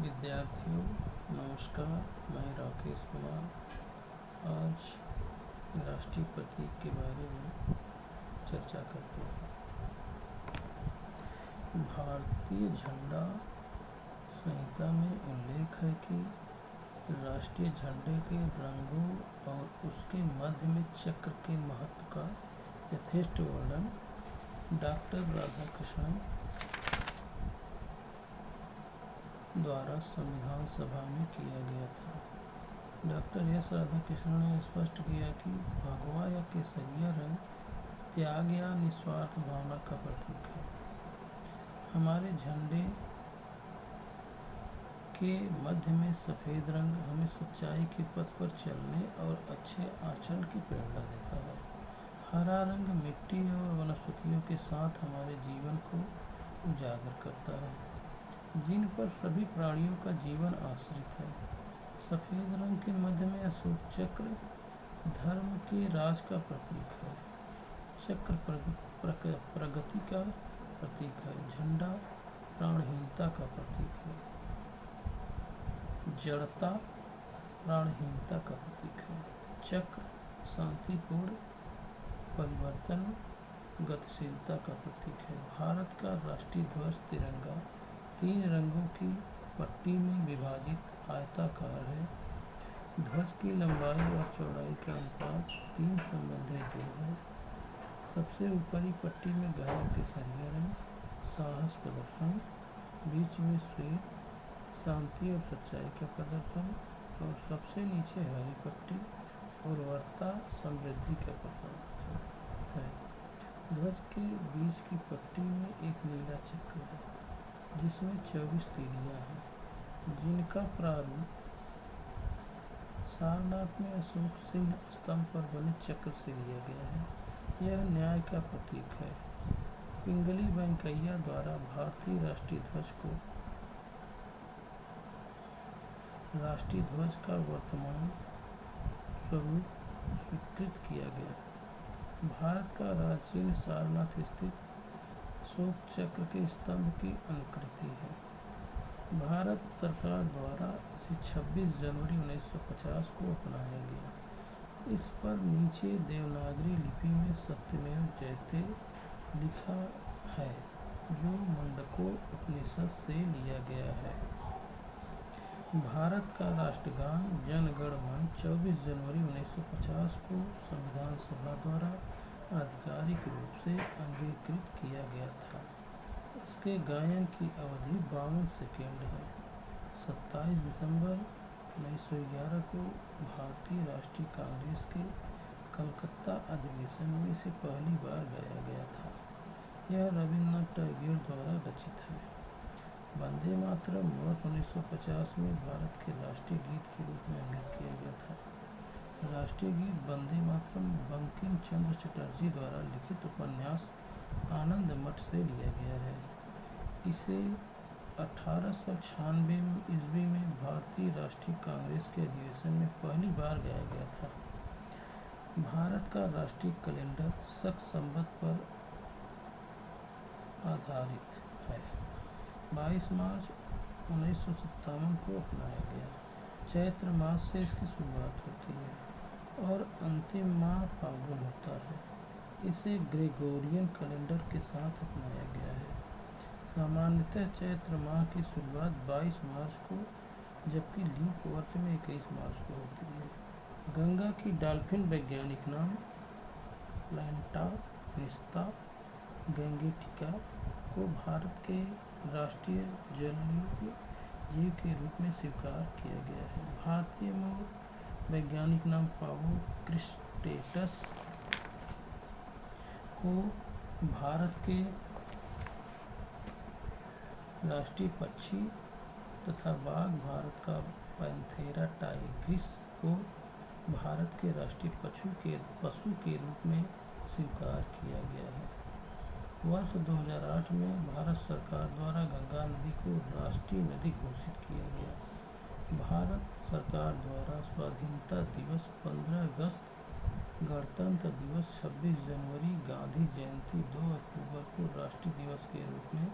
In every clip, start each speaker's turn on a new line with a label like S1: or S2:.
S1: विद्यार्थियों नमस्कार। मैं राकेश कुमार आज राष्ट्रीय प्रतीक के बारे में चर्चा करते हैं। भारतीय झंडा संहिता में उल्लेख है कि राष्ट्रीय झंडे के रंगों और उसके मध्य में चक्र के महत्व का यथेष्ट वर्णन डॉक्टर राधाकृष्णन द्वारा संविधान सभा में किया गया था। डॉक्टर एस राधाकृष्णन ने स्पष्ट किया कि भगवा या केसरिया रंग त्याग या निस्वार्थ भावना का प्रतीक है। हमारे झंडे के मध्य में सफ़ेद रंग हमें सच्चाई के पथ पर चलने और अच्छे आचरण की प्रेरणा देता है। हरा रंग मिट्टी और वनस्पतियों के साथ हमारे जीवन को उजागर करता है, जिन पर सभी प्राणियों का जीवन आश्रित है। सफ़ेद रंग के मध्य में अशोक चक्र धर्म के राज का प्रतीक है। चक्र प्रगति का प्रतीक है। झंडा प्राणहीनता का प्रतीक है। जड़ता प्राणहीनता का प्रतीक है। चक्र शांतिपूर्ण परिवर्तन गतिशीलता का प्रतीक है। भारत का राष्ट्रीय ध्वज तिरंगा 3 रंगों की पट्टी में विभाजित आयताकार है। ध्वज की लंबाई और चौड़ाई का अनुपात 3:2 है। सबसे ऊपरी पट्टी में गहरा केसरिया रंग साहस प्रदर्शन, बीच में श्वेत शांति और सच्चाई का प्रदर्शन और सबसे नीचे हरी पट्टी उर्वरता समृद्धि का प्रदर्शन है। ध्वज के बीच की पट्टी में एक नीला चक्र है जिसमें 24 तीलियां हैं, जिनका प्रारूप सारनाथ में अशोक सिंह स्तंभ पर बने चक्र से लिया गया है। यह न्याय का प्रतीक है। पिंगली वेंकैया द्वारा भारतीय राष्ट्रीय ध्वज को राष्ट्रीय ध्वज का वर्तमान स्वरूप स्वीकृत किया गया। भारत का राजचिह्न सारनाथ स्थित अशोक चक्र के स्तंभ की अनुकृति है। भारत सरकार द्वारा इसे 26 जनवरी 1950 को अपनाया गया। इस पर नीचे देवनागरी लिपि में सत्यमेव जयते लिखा है, जो मुंडको उपनिषद से लिया गया है। भारत का राष्ट्रगान जन गण मन 24 जनवरी 1950 को संविधान सभा द्वारा आधिकारिक रूप से अंगीकृत किया गया था। इसके गायन की अवधि 52 सेकेंड है। 27 दिसंबर 1911 को भारतीय राष्ट्रीय कांग्रेस के कलकत्ता अधिवेशन में इसे पहली बार गाया गया था। यह रविन्द्रनाथ टैगोर द्वारा रचित है। वंदे मातरम वर्ष 1950 में भारत के राष्ट्रीय गीत के रूप में अंकित किया गया था। राष्ट्रीय गीत वंदे मातरम बंकिम चंद्र चटर्जी द्वारा लिखित उपन्यास आनंद मठ से लिया गया है। इसे 1896 ईस्वी में भारतीय राष्ट्रीय कांग्रेस के अधिवेशन में पहली बार गाया गया था। भारत का राष्ट्रीय कैलेंडर शक संवत पर आधारित है। 22 मार्च 1957 को अपनाया गया। चैत्र मास से इसकी शुरुआत होती है और अंतिम माह फाल्गुन होता है। इसे ग्रेगोरियन कैलेंडर के साथ अपनाया गया है। सामान्यतः चैत्र माह की शुरुआत 22 मार्च को, जबकि लीप वर्ष में 21 मार्च को होती है। गंगा की डॉल्फिन वैज्ञानिक नाम प्लैंटा निस्ता गैंगेटिका को भारत के राष्ट्रीय जलीय जीव के रूप में स्वीकार किया गया है। भारतीय मोर वैज्ञानिक नाम पावो क्रिस्टेटस को भारत के राष्ट्रीय पक्षी तथा बाघ भारत का पैंथेरा टाइग्रिस को भारत के राष्ट्रीय पशु के रूप में स्वीकार किया गया है। वर्ष 2008 में भारत सरकार द्वारा गंगा नदी को राष्ट्रीय नदी घोषित किया गया। भारत सरकार द्वारा स्वाधीनता दिवस 15 अगस्त, गणतंत्र दिवस 26 जनवरी, गांधी जयंती 2 अक्टूबर को राष्ट्रीय दिवस के रूप में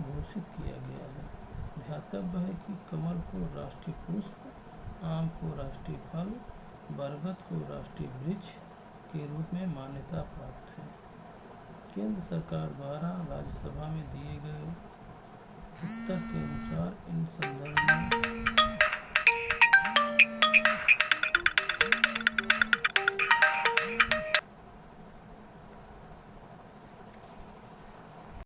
S1: घोषित किया गया है। ध्यातव्य है कि कमल को राष्ट्रीय पुष्प, आम को राष्ट्रीय फल, बरगद को राष्ट्रीय वृक्ष के रूप में मान्यता प्राप्त है। केंद्र सरकार द्वारा राज्यसभा में दिए गए उत्तर के अनुसार इन संदर्भ